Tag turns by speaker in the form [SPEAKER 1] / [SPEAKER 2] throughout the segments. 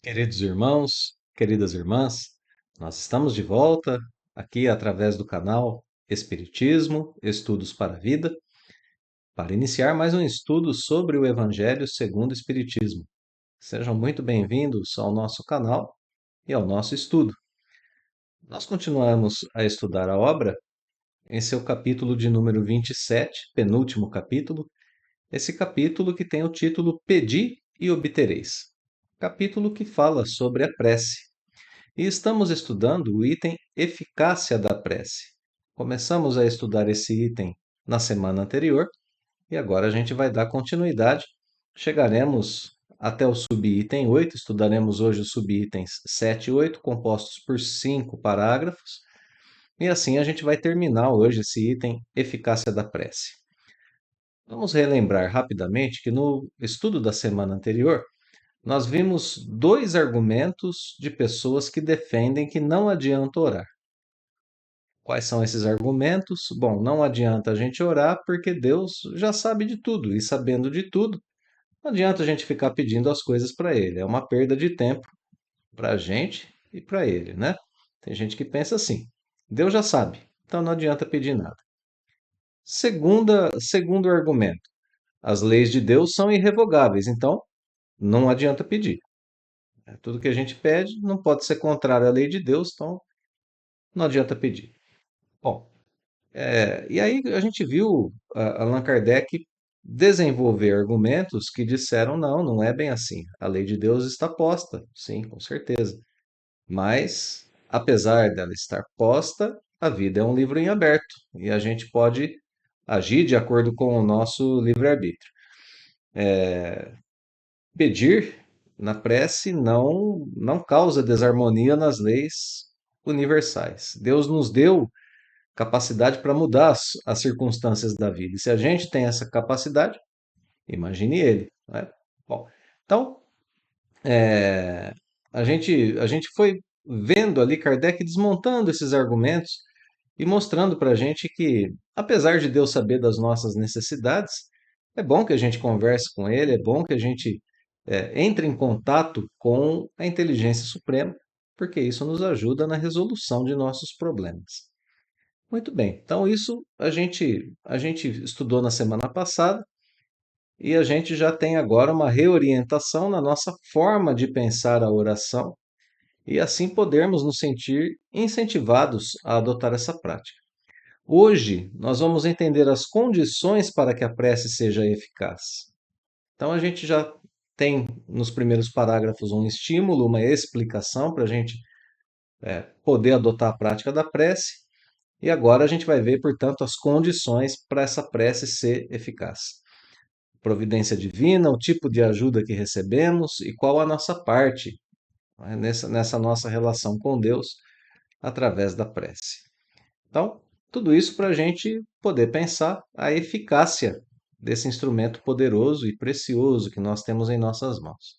[SPEAKER 1] Queridos irmãos, queridas irmãs, nós estamos de volta aqui através do canal Espiritismo, Estudos para a Vida, para iniciar mais um estudo sobre o Evangelho segundo o Espiritismo. Sejam muito bem-vindos ao nosso canal e ao nosso estudo. Nós continuamos a estudar a obra em seu capítulo de número 27, penúltimo capítulo, esse capítulo que tem o título Pedi e Obtereis, capítulo que fala sobre a prece. E estamos estudando o item Eficácia da prece. Começamos a estudar esse item na semana anterior e agora a gente vai dar continuidade. Chegaremos até o subitem 8, estudaremos hoje os subitens 7 e 8, compostos por 5 parágrafos, e assim a gente vai terminar hoje esse item Eficácia da prece. Vamos relembrar rapidamente que no estudo da semana anterior nós vimos dois argumentos de pessoas que defendem que não adianta orar. Quais são esses argumentos? Bom, não adianta a gente orar porque Deus já sabe de tudo, e sabendo de tudo, não adianta a gente ficar pedindo as coisas para Ele. É uma perda de tempo para a gente e para Ele, né? Tem gente que pensa assim: Deus já sabe, então não adianta pedir nada. Segundo argumento, as leis de Deus são irrevogáveis, então não adianta pedir. Tudo que a gente pede não pode ser contrário à lei de Deus, então não adianta pedir. Bom, e aí a gente viu Allan Kardec desenvolver argumentos que disseram não, não é bem assim. A lei de Deus está posta, sim, com certeza. Mas, apesar dela estar posta, a vida é um livro em aberto e a gente pode agir de acordo com o nosso livre-arbítrio. Pedir na prece não causa desarmonia nas leis universais. Deus nos deu capacidade para mudar as circunstâncias da vida. E se a gente tem essa capacidade, imagine ele, né? Bom, então, é, a gente foi vendo ali Kardec desmontando esses argumentos e mostrando para a gente que, apesar de Deus saber das nossas necessidades, é bom que a gente converse com Ele, é bom que a gente entre em contato com a inteligência suprema, porque isso nos ajuda na resolução de nossos problemas. Muito bem, então isso a gente estudou na semana passada e a gente já tem agora uma reorientação na nossa forma de pensar a oração e assim podermos nos sentir incentivados a adotar essa prática. Hoje nós vamos entender as condições para que a prece seja eficaz. Então a gente já tem nos primeiros parágrafos um estímulo, uma explicação para a gente poder adotar a prática da prece. E agora a gente vai ver, portanto, as condições para essa prece ser eficaz. Providência divina, o tipo de ajuda que recebemos e qual a nossa parte, né, nessa nossa relação com Deus através da prece. Então, tudo isso para a gente poder pensar a eficácia desse instrumento poderoso e precioso que nós temos em nossas mãos.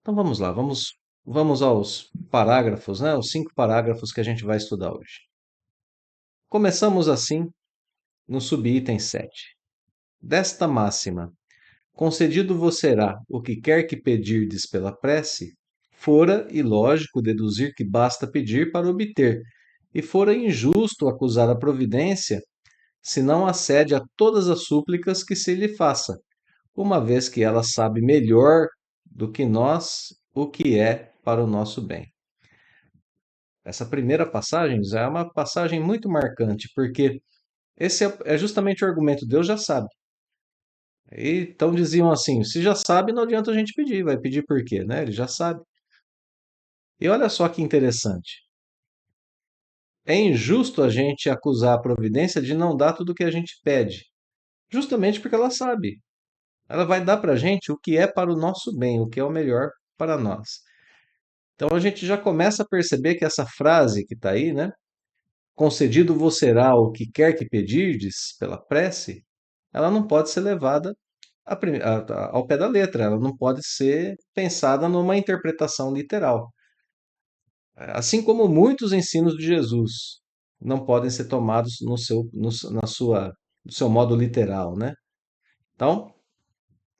[SPEAKER 1] Então vamos lá, vamos aos parágrafos, né? Os 5 parágrafos que a gente vai estudar hoje. Começamos assim no subitem 7. Desta máxima, concedido vos será o que quer que pedirdes pela prece, fora ilógico deduzir que basta pedir para obter, e fora injusto acusar a providência se não acede a todas as súplicas que se lhe faça, uma vez que ela sabe melhor do que nós o que é para o nosso bem. Essa primeira passagem já é uma passagem muito marcante, porque esse é justamente o argumento, Deus já sabe. Então diziam assim, se já sabe, não adianta a gente pedir, vai pedir por quê, né? Ele já sabe. E olha só que interessante. É injusto a gente acusar a providência de não dar tudo o que a gente pede, justamente porque ela sabe. Ela vai dar para a gente o que é para o nosso bem, o que é o melhor para nós. Então a gente já começa a perceber que essa frase que está aí, né? Concedido vos será o que quer que pedirdes pela prece, ela não pode ser levada ao pé da letra, ela não pode ser pensada numa interpretação literal. Assim como muitos ensinos de Jesus não podem ser tomados no seu modo literal, né? Então,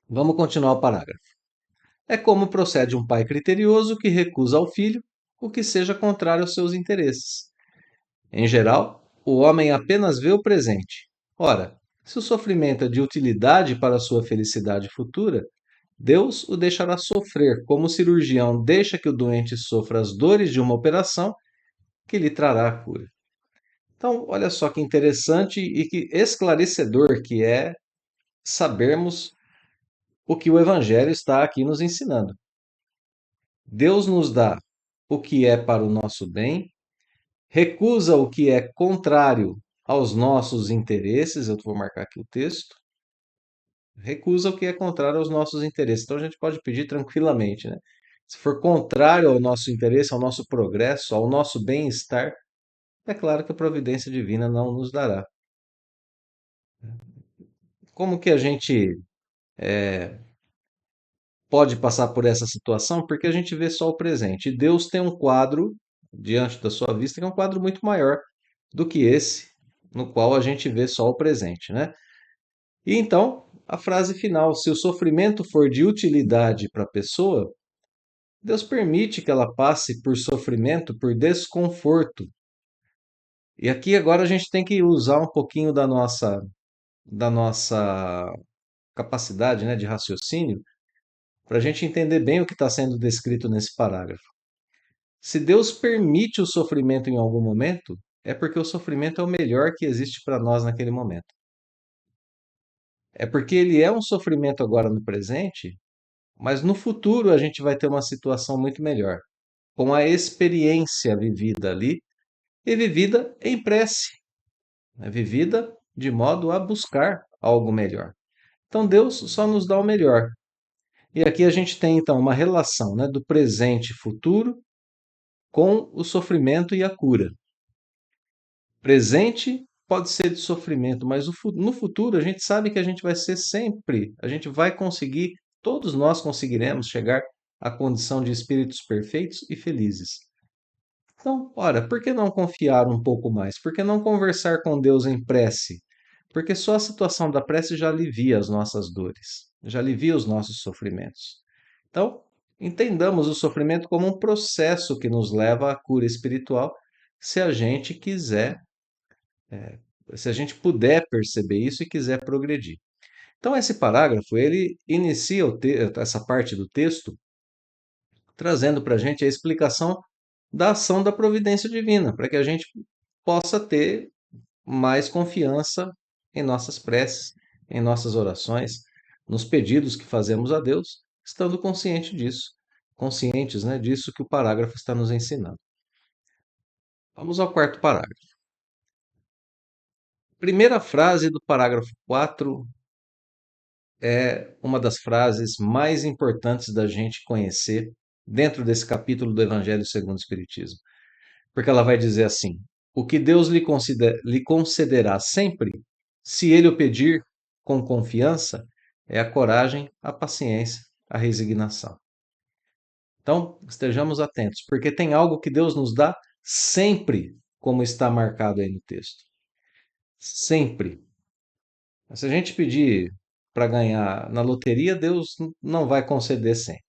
[SPEAKER 1] vamos continuar o parágrafo. É como procede um pai criterioso que recusa ao filho o que seja contrário aos seus interesses. Em geral, o homem apenas vê o presente. Ora, se o sofrimento é de utilidade para a sua felicidade futura, Deus o deixará sofrer, como o cirurgião deixa que o doente sofra as dores de uma operação que lhe trará a cura. Então, olha só que interessante e que esclarecedor que é sabermos o que o Evangelho está aqui nos ensinando. Deus nos dá o que é para o nosso bem, recusa o que é contrário aos nossos interesses. Eu vou marcar aqui o texto. Recusa o que é contrário aos nossos interesses. Então a gente pode pedir tranquilamente, né? Se for contrário ao nosso interesse, ao nosso progresso, ao nosso bem-estar, é claro que a providência divina não nos dará. Como que a gente pode passar por essa situação? Porque a gente vê só o presente. E Deus tem um quadro diante da sua vista que é um quadro muito maior do que esse, no qual a gente vê só o presente, né? E então, a frase final: se o sofrimento for de utilidade para a pessoa, Deus permite que ela passe por sofrimento, por desconforto. E aqui agora a gente tem que usar um pouquinho da nossa capacidade, né, de raciocínio para a gente entender bem o que está sendo descrito nesse parágrafo. Se Deus permite o sofrimento em algum momento, é porque o sofrimento é o melhor que existe para nós naquele momento. É porque ele é um sofrimento agora no presente, mas no futuro a gente vai ter uma situação muito melhor, com a experiência vivida ali e vivida em prece, né? Vivida de modo a buscar algo melhor. Então Deus só nos dá o melhor. E aqui a gente tem então uma relação, né, do presente e futuro com o sofrimento e a cura. Presente pode ser de sofrimento, mas no futuro a gente sabe que a gente vai ser sempre, a gente vai conseguir, todos nós conseguiremos chegar à condição de espíritos perfeitos e felizes. Então, ora, por que não confiar um pouco mais? Por que não conversar com Deus em prece? Porque só a situação da prece já alivia as nossas dores, já alivia os nossos sofrimentos. Então, entendamos o sofrimento como um processo que nos leva à cura espiritual, se a gente quiser, se a gente puder perceber isso e quiser progredir. Então, esse parágrafo, ele inicia essa parte do texto trazendo para a gente a explicação da ação da providência divina, para que a gente possa ter mais confiança em nossas preces, em nossas orações, nos pedidos que fazemos a Deus, estando consciente disso, conscientes, né, disso que o parágrafo está nos ensinando. Vamos ao quarto parágrafo. Primeira frase do parágrafo 4 é uma das frases mais importantes da gente conhecer dentro desse capítulo do Evangelho segundo o Espiritismo. Porque ela vai dizer assim: o que Deus lhe concederá sempre, se ele o pedir com confiança, é a coragem, a paciência, a resignação. Então, estejamos atentos, porque tem algo que Deus nos dá sempre, como está marcado aí no texto. Sempre. Se a gente pedir para ganhar na loteria, Deus não vai conceder sempre.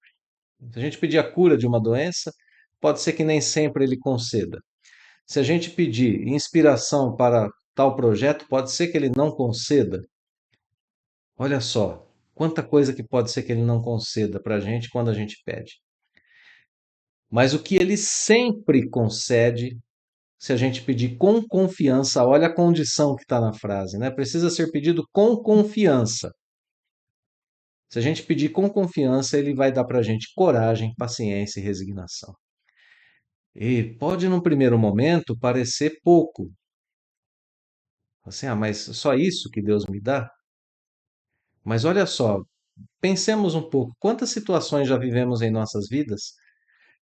[SPEAKER 1] Se a gente pedir a cura de uma doença, pode ser que nem sempre ele conceda. Se a gente pedir inspiração para tal projeto, pode ser que ele não conceda. Olha só, quanta coisa que pode ser que ele não conceda para a gente quando a gente pede. Mas o que ele sempre concede, se a gente pedir com confiança, olha a condição que está na frase, né? Precisa ser pedido com confiança. Se a gente pedir com confiança, ele vai dar para a gente coragem, paciência e resignação. E pode, num primeiro momento, parecer pouco. Assim, mas só isso que Deus me dá? Mas olha só, pensemos um pouco, quantas situações já vivemos em nossas vidas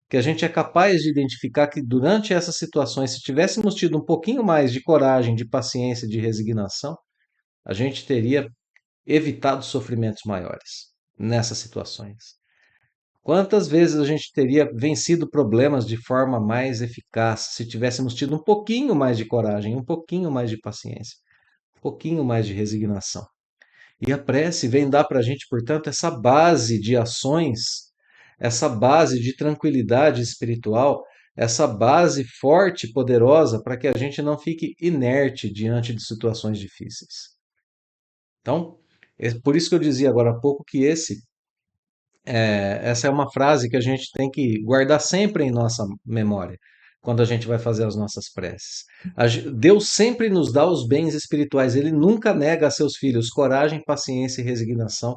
[SPEAKER 1] que a gente é capaz de identificar que durante essas situações, se tivéssemos tido um pouquinho mais de coragem, de paciência, de resignação, a gente teria evitado sofrimentos maiores nessas situações. Quantas vezes a gente teria vencido problemas de forma mais eficaz se tivéssemos tido um pouquinho mais de coragem, um pouquinho mais de paciência, um pouquinho mais de resignação? E a prece vem dar para a gente, portanto, essa base de ações essa base de tranquilidade espiritual, essa base forte e poderosa para que a gente não fique inerte diante de situações difíceis. Então, é por isso que eu dizia agora há pouco que essa é uma frase que a gente tem que guardar sempre em nossa memória, quando a gente vai fazer as nossas preces. Deus sempre nos dá os bens espirituais, ele nunca nega a seus filhos coragem, paciência e resignação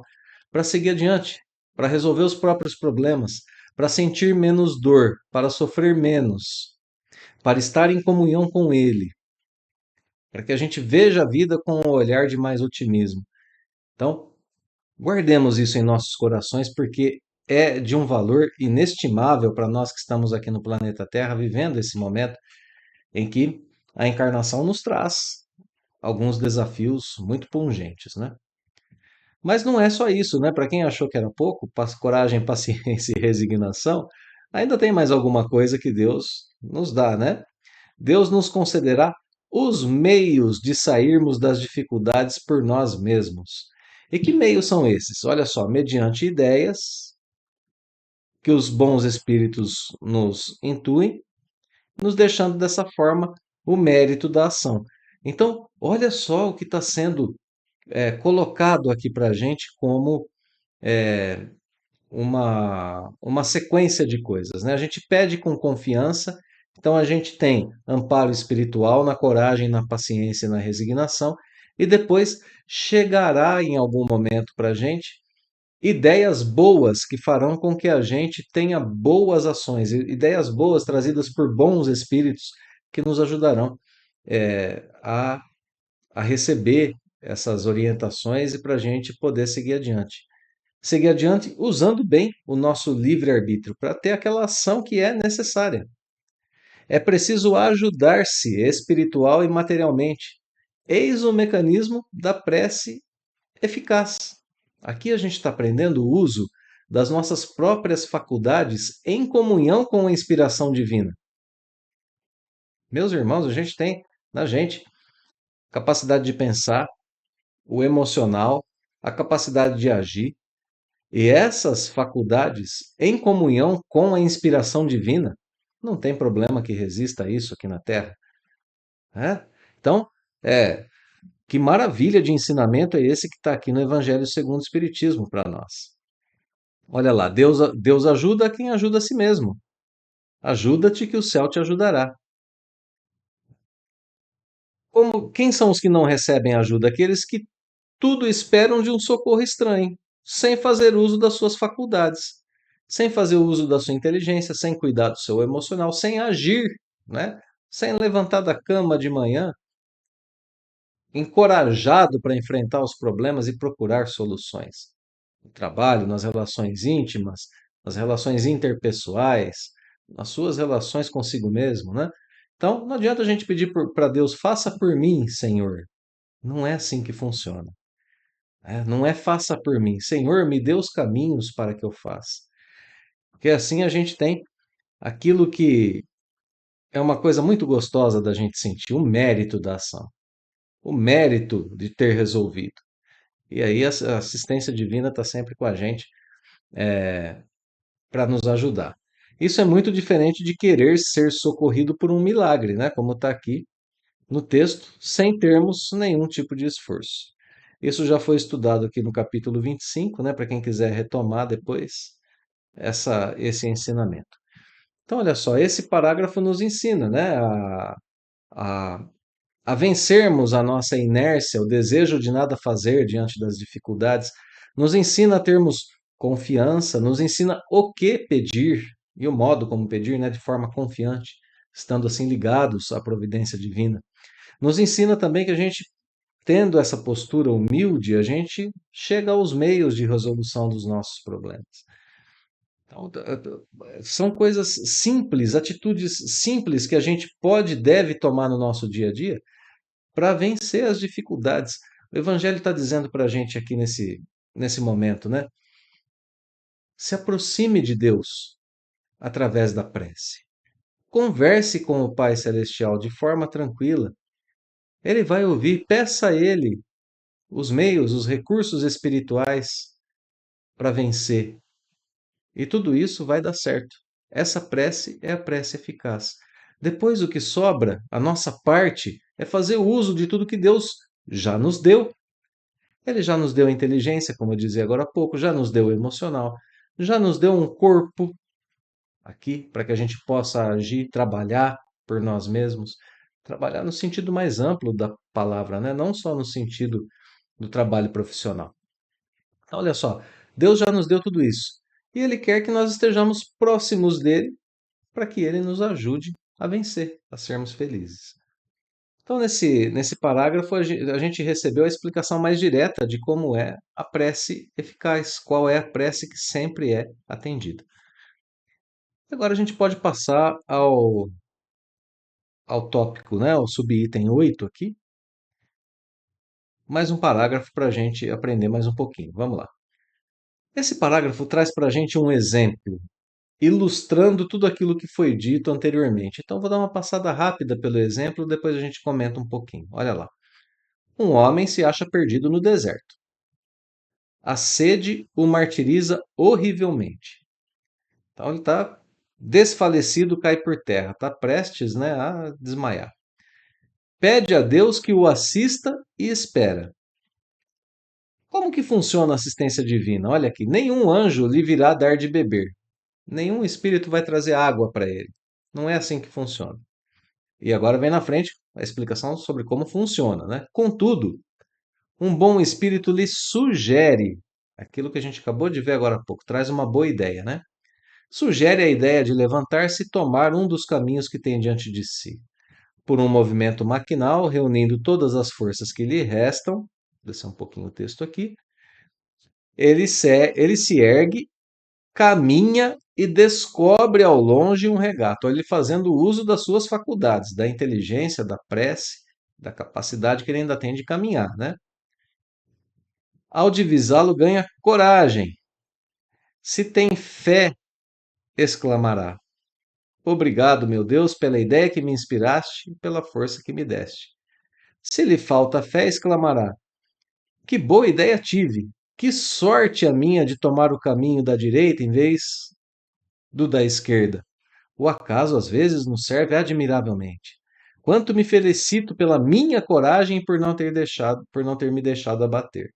[SPEAKER 1] para seguir adiante, para resolver os próprios problemas, para sentir menos dor, para sofrer menos, para estar em comunhão com Ele, para que a gente veja a vida com um olhar de mais otimismo. Então, guardemos isso em nossos corações, porque é de um valor inestimável para nós que estamos aqui no planeta Terra, vivendo esse momento em que a encarnação nos traz alguns desafios muito pungentes, né? Mas não é só isso, né? Para quem achou que era pouco, coragem, paciência e resignação, ainda tem mais alguma coisa que Deus nos dá, né? Deus nos concederá os meios de sairmos das dificuldades por nós mesmos. E que meios são esses? Olha só, mediante ideias que os bons espíritos nos intuem, nos deixando dessa forma o mérito da ação. Então, olha só o que está sendo colocado aqui para a gente como uma sequência de coisas, né? A gente pede com confiança, então a gente tem amparo espiritual na coragem, na paciência e na resignação, e depois chegará em algum momento para a gente ideias boas que farão com que a gente tenha boas ações, ideias boas trazidas por bons espíritos que nos ajudarão a receber essas orientações e para a gente poder seguir adiante. Seguir adiante usando bem o nosso livre-arbítrio para ter aquela ação que é necessária. É preciso ajudar-se espiritual e materialmente. Eis o mecanismo da prece eficaz. Aqui a gente está aprendendo o uso das nossas próprias faculdades em comunhão com a inspiração divina. Meus irmãos, a gente tem na gente capacidade de pensar, o emocional, a capacidade de agir, e essas faculdades, em comunhão com a inspiração divina, não tem problema que resista a isso aqui na Terra. Né? Então, que maravilha de ensinamento é esse que está aqui no Evangelho segundo o Espiritismo para nós. Olha lá, Deus ajuda quem ajuda a si mesmo. Ajuda-te que o céu te ajudará. Quem são os que não recebem ajuda? Aqueles que tudo esperam de um socorro estranho, sem fazer uso das suas faculdades, sem fazer uso da sua inteligência, sem cuidar do seu emocional, sem agir, né? Sem levantar da cama de manhã, encorajado para enfrentar os problemas e procurar soluções. No trabalho, nas relações íntimas, nas relações interpessoais, nas suas relações consigo mesmo, né? Então, não adianta a gente pedir para Deus, faça por mim, Senhor. Não é assim que funciona. Não é faça por mim. Senhor, me dê os caminhos para que eu faça. Porque assim a gente tem aquilo que é uma coisa muito gostosa da gente sentir, o mérito da ação, o mérito de ter resolvido. E aí a assistência divina está sempre com a gente para nos ajudar. Isso é muito diferente de querer ser socorrido por um milagre, né? Como está aqui no texto, sem termos nenhum tipo de esforço. Isso já foi estudado aqui no capítulo 25, né? Para quem quiser retomar depois esse ensinamento. Então, olha só, esse parágrafo nos ensina, né, a, a vencermos a nossa inércia, o desejo de nada fazer diante das dificuldades, nos ensina a termos confiança, nos ensina o que pedir e o modo como pedir, né, de forma confiante, estando assim ligados à providência divina. Nos ensina também que a gente, tendo essa postura humilde, a gente chega aos meios de resolução dos nossos problemas. Então, são coisas simples, atitudes simples que a gente pode e deve tomar no nosso dia a dia para vencer as dificuldades. O Evangelho está dizendo para a gente aqui nesse momento, né? Se aproxime de Deus através da prece. Converse com o Pai Celestial de forma tranquila. Ele vai ouvir, peça a Ele os meios, os recursos espirituais para vencer E tudo isso vai dar certo. Essa prece é a prece eficaz. Depois, o que sobra, a nossa parte, é fazer uso de tudo que Deus já nos deu. Ele já nos deu a inteligência, como eu dizia agora há pouco, já nos deu o emocional, já nos deu um corpo aqui para que a gente possa agir, trabalhar por nós mesmos. Trabalhar no sentido mais amplo da palavra, né? Não só no sentido do trabalho profissional. Então, olha só, Deus já nos deu tudo isso. E Ele quer que nós estejamos próximos dele para que Ele nos ajude a vencer, a sermos felizes. Então, nesse parágrafo, a gente recebeu a explicação mais direta de como é a prece eficaz, qual é a prece que sempre é atendida. Agora a gente pode passar ao tópico, né, ao subitem 8 aqui, mais um parágrafo para a gente aprender mais um pouquinho. Vamos lá. Esse parágrafo traz para a gente um exemplo, ilustrando tudo aquilo que foi dito anteriormente. Então, vou dar uma passada rápida pelo exemplo, depois a gente comenta um pouquinho. Olha lá. Um homem se acha perdido no deserto. A sede o martiriza horrivelmente. Então, ele está desfalecido, cai por terra, está prestes, né, a desmaiar. Pede a Deus que o assista e espera. Como que funciona a assistência divina? Olha aqui, nenhum anjo lhe virá dar de beber. Nenhum espírito vai trazer água para ele. Não é assim que funciona. E agora vem na frente a explicação sobre como funciona, né? Contudo, um bom espírito lhe sugere aquilo que a gente acabou de ver agora há pouco, traz uma boa ideia, né? Sugere a ideia de levantar-se e tomar um dos caminhos que tem diante de si. Por um movimento maquinal, reunindo todas as forças que lhe restam, vou descer um pouquinho o texto aqui, ele se ergue, caminha e descobre ao longe um regato. Ele fazendo uso das suas faculdades, da inteligência, da prece, da capacidade que ele ainda tem de caminhar, né? Ao divisá-lo, ganha coragem. Se tem fé, exclamará. Obrigado, meu Deus, pela ideia que me inspiraste e pela força que me deste. Se lhe falta fé, exclamará: que boa ideia tive! Que sorte a minha de tomar o caminho da direita em vez do da esquerda. O acaso às vezes nos serve admiravelmente. Quanto me felicito pela minha coragem e por não ter me deixado abater.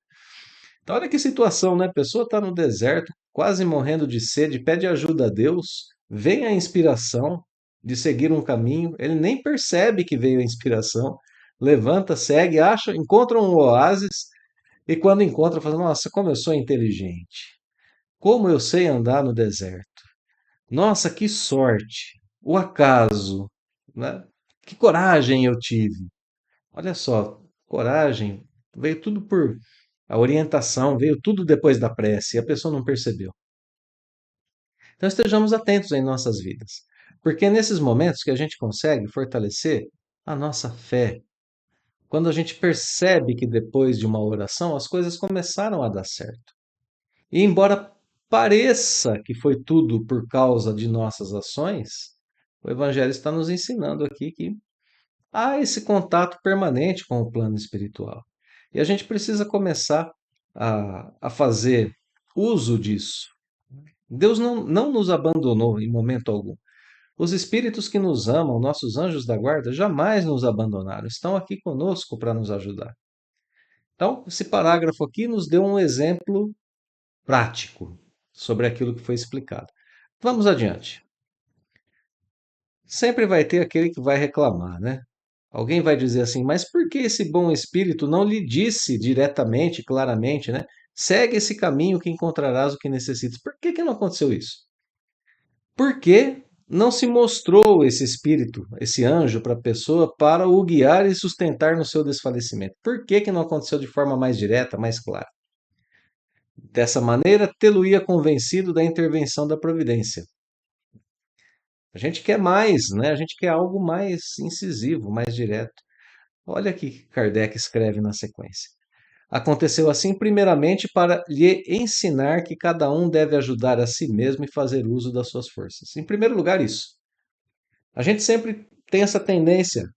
[SPEAKER 1] Então, olha que situação, né? A pessoa está no deserto, quase morrendo de sede, pede ajuda a Deus, vem a inspiração de seguir um caminho, ele nem percebe que veio a inspiração, levanta, segue, acha, encontra um oásis e quando encontra, fala: Nossa, como eu sou inteligente, como eu sei andar no deserto. Nossa, que sorte, o acaso, né? Que coragem eu tive. Olha só, coragem, veio tudo por a orientação, veio tudo depois da prece e a pessoa não percebeu. Então estejamos atentos em nossas vidas, porque é nesses momentos que a gente consegue fortalecer a nossa fé. Quando a gente percebe que depois de uma oração as coisas começaram a dar certo. E embora pareça que foi tudo por causa de nossas ações, o Evangelho está nos ensinando aqui que há esse contato permanente com o plano espiritual. E a gente precisa começar a fazer uso disso. Deus não nos abandonou em momento algum. Os espíritos que nos amam, nossos anjos da guarda, jamais nos abandonaram, estão aqui conosco para nos ajudar. Então, esse parágrafo aqui nos deu um exemplo prático sobre aquilo que foi explicado. Vamos adiante. Sempre vai ter aquele que vai reclamar, né? Alguém vai dizer assim, mas por que esse bom espírito não lhe disse diretamente, claramente, né? Segue esse caminho que encontrarás o que necessitas. Por que não aconteceu isso? Por que não se mostrou esse espírito, esse anjo para a pessoa para o guiar e sustentar no seu desfalecimento? Por que não aconteceu de forma mais direta, mais clara? Dessa maneira, tê-lo-ia convencido da intervenção da providência. A gente quer mais, né? A gente quer algo mais incisivo, mais direto. Olha aqui que Kardec escreve na sequência. Aconteceu assim, primeiramente, para lhe ensinar que cada um deve ajudar a si mesmo e fazer uso das suas forças. Em primeiro lugar, isso. A gente sempre tem essa tendência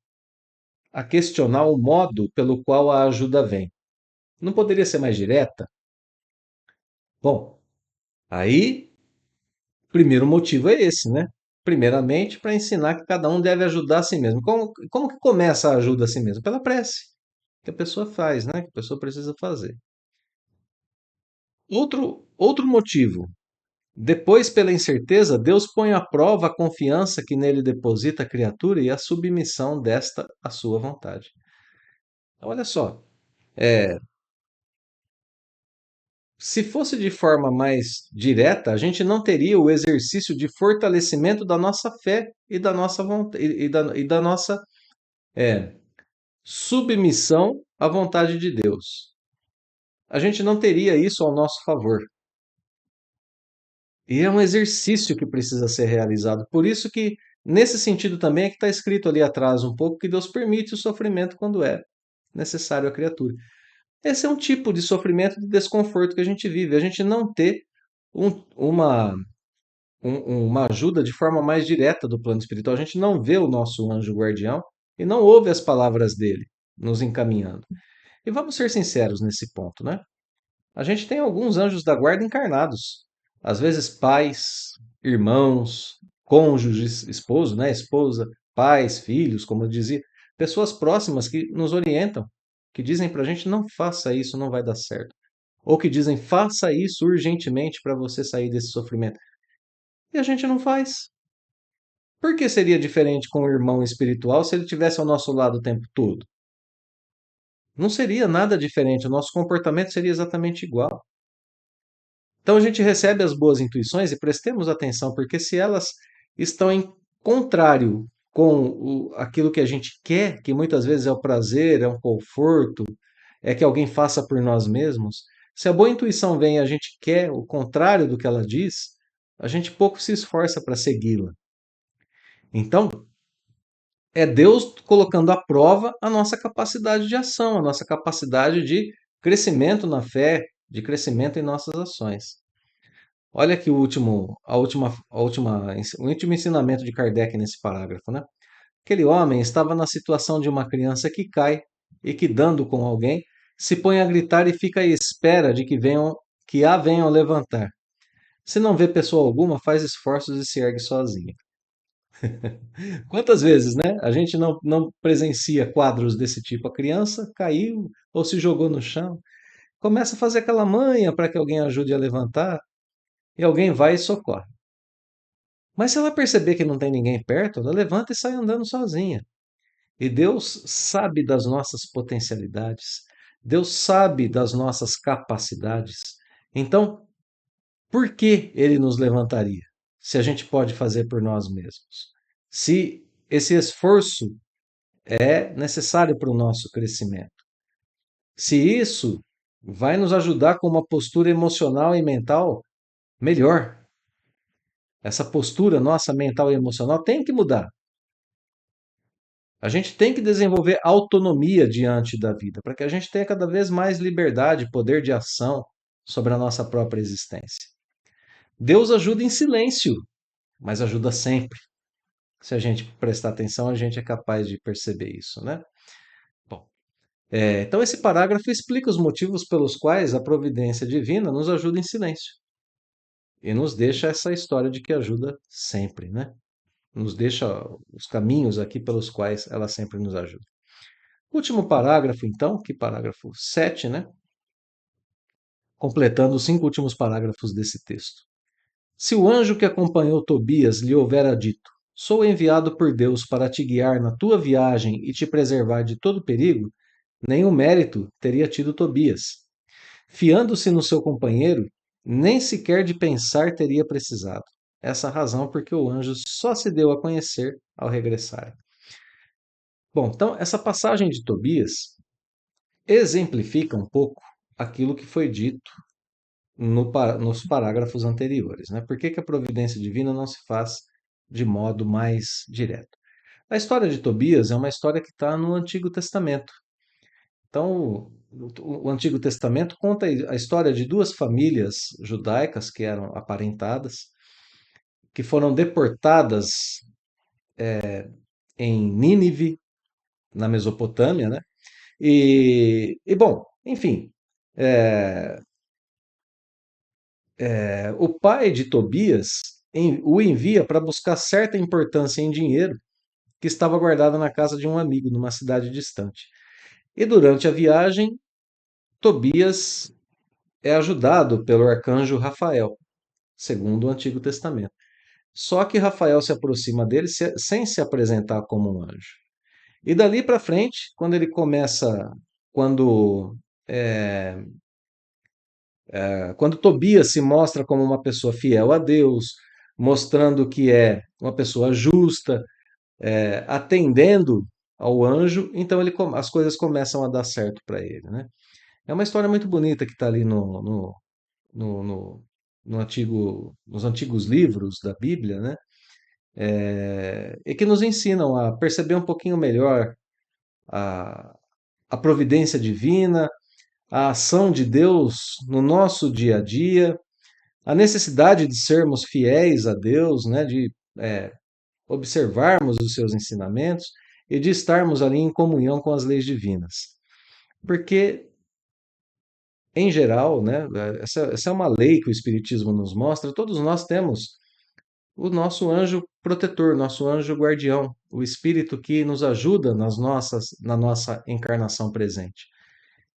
[SPEAKER 1] a questionar o modo pelo qual a ajuda vem. Não poderia ser mais direta? Bom, aí Primeiro motivo é esse, né? Primeiramente, para ensinar que cada um deve ajudar a si mesmo. Como que começa a ajuda a si mesmo? Pela prece, que a pessoa faz, né? Que a pessoa precisa fazer. Outro motivo. Depois, pela incerteza, Deus põe à prova a confiança que nele deposita a criatura e a submissão desta à sua vontade. Então, olha só, se fosse de forma mais direta, a gente não teria o exercício de fortalecimento da nossa fé e da nossa vontade, e da nossa é, submissão à vontade de Deus. A gente não teria isso ao nosso favor. E é um exercício que precisa ser realizado. Por isso que, nesse sentido também, é que está escrito ali atrás um pouco que Deus permite o sofrimento quando é necessário à criatura. Esse é um tipo de sofrimento, de desconforto que a gente vive. A gente não ter um- uma, uma ajuda de forma mais direta do plano espiritual. A gente não vê o nosso anjo guardião e não ouve as palavras dele nos encaminhando. E vamos ser sinceros nesse ponto, né? A gente tem alguns anjos da guarda encarnados. Às vezes pais, irmãos, cônjuges, esposo, né, esposa, pais, filhos, como eu dizia, pessoas próximas que nos orientam, que dizem para a gente não faça isso, não vai dar certo. Ou que dizem faça isso urgentemente para você sair desse sofrimento. E a gente não faz. Por que seria diferente com o irmão espiritual se ele tivesse ao nosso lado o tempo todo? Não seria nada diferente, o nosso comportamento seria exatamente igual. Então a gente recebe as boas intuições e prestemos atenção, porque se elas estão em contrário com aquilo que a gente quer, que muitas vezes é o prazer, é um conforto, é que alguém faça por nós mesmos, se a boa intuição vem e a gente quer o contrário do que ela diz, a gente pouco se esforça para segui-la. Então, é Deus colocando à prova a nossa capacidade de ação, a nossa capacidade de crescimento na fé, de crescimento em nossas ações. Olha aqui o último ensinamento de Kardec nesse parágrafo, né? Aquele homem estava na situação de uma criança que cai e que, dando com alguém, se põe a gritar e fica à espera de que a venham levantar. Se não vê pessoa alguma, faz esforços e se ergue sozinha. Quantas vezes, né? A gente não presencia quadros desse tipo. A criança caiu ou se jogou no chão, começa a fazer aquela manha para que alguém ajude a levantar e alguém vai e socorre. Mas se ela perceber que não tem ninguém perto, ela levanta e sai andando sozinha. E Deus sabe das nossas potencialidades, Deus sabe das nossas capacidades. Então, por que ele nos levantaria se a gente pode fazer por nós mesmos? Se esse esforço é necessário para o nosso crescimento. Se isso vai nos ajudar com uma postura emocional e mental melhor. Essa postura nossa mental e emocional tem que mudar. A gente tem que desenvolver autonomia diante da vida, para que a gente tenha cada vez mais liberdade, poder de ação sobre a nossa própria existência. Deus ajuda em silêncio, mas ajuda sempre. Se a gente prestar atenção, a gente é capaz de perceber isso, né? Bom, então esse parágrafo explica os motivos pelos quais a providência divina nos ajuda em silêncio e nos deixa essa história de que ajuda sempre, né? Nos deixa os caminhos aqui pelos quais ela sempre nos ajuda. Último parágrafo, então, que parágrafo 7, né? Completando os 5 últimos parágrafos desse texto. Se o anjo que acompanhou Tobias lhe houvera dito: Sou enviado por Deus para te guiar na tua viagem e te preservar de todo perigo, nenhum mérito teria tido Tobias. Fiando-se no seu companheiro, nem sequer de pensar teria precisado. Essa a razão porque o anjo só se deu a conhecer ao regressar. Bom, então essa passagem de Tobias exemplifica um pouco aquilo que foi dito nos parágrafos anteriores, né? Por que que a providência divina não se faz de modo mais direto? A história de Tobias é uma história que está no Antigo Testamento. Então, o Antigo Testamento conta a história de duas famílias judaicas que eram aparentadas, que foram deportadas em Nínive, na Mesopotâmia, né? Bom, enfim, é, o pai de Tobias o envia para buscar certa importância em dinheiro que estava guardada na casa de um amigo, numa cidade distante. E durante a viagem, Tobias é ajudado pelo arcanjo Rafael, segundo o Antigo Testamento. Só que Rafael se aproxima dele sem se apresentar como um anjo. E dali para frente, quando é, quando Tobias se mostra como uma pessoa fiel a Deus, mostrando que é uma pessoa justa, atendendo ao anjo, então as coisas começam a dar certo para ele, né? É uma história muito bonita que está ali no, no, nos antigos livros da Bíblia, né? E que nos ensinam a perceber um pouquinho melhor a, a providência divina, a ação de Deus no nosso dia a dia, a necessidade de sermos fiéis a Deus, né? De observarmos os seus ensinamentos e de estarmos ali em comunhão com as leis divinas. Porque, em geral, né, essa é uma lei que o Espiritismo nos mostra, todos nós temos o nosso anjo protetor, nosso anjo guardião, o espírito que nos ajuda na nossa encarnação presente.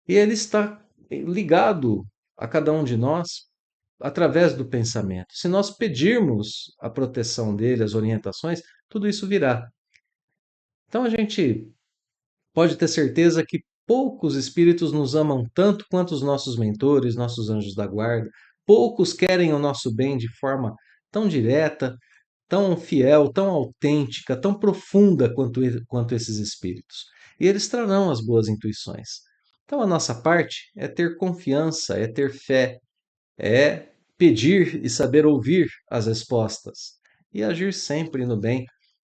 [SPEAKER 1] E ele está ligado a cada um de nós através do pensamento. Se nós pedirmos a proteção dele, as orientações, tudo isso virá. Então a gente pode ter certeza que poucos espíritos nos amam tanto quanto os nossos mentores, nossos anjos da guarda. Poucos querem o nosso bem de forma tão direta, tão fiel, tão autêntica, tão profunda quanto esses espíritos. E eles trarão as boas intuições. Então, a nossa parte é ter confiança, é ter fé, é pedir e saber ouvir as respostas e agir sempre no bem,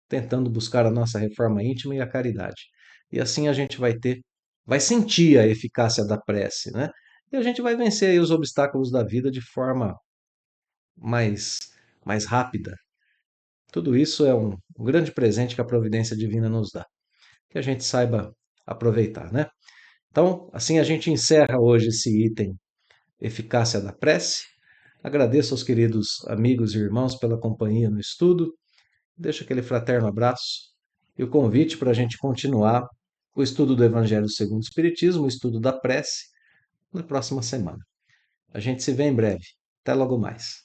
[SPEAKER 1] tentando buscar a nossa reforma íntima e a caridade. E assim a gente vai sentir a eficácia da prece, né? E a gente vai vencer aí os obstáculos da vida de forma mais, mais rápida. Tudo isso é um grande presente que a providência divina nos dá. Que a gente saiba aproveitar, né? Então, assim a gente encerra hoje esse item Eficácia da Prece. Agradeço aos queridos amigos e irmãos pela companhia no estudo. Deixo aquele fraterno abraço e o convite para a gente continuar o estudo do Evangelho segundo o Espiritismo, o estudo da prece, na próxima semana. A gente se vê em breve. Até logo mais.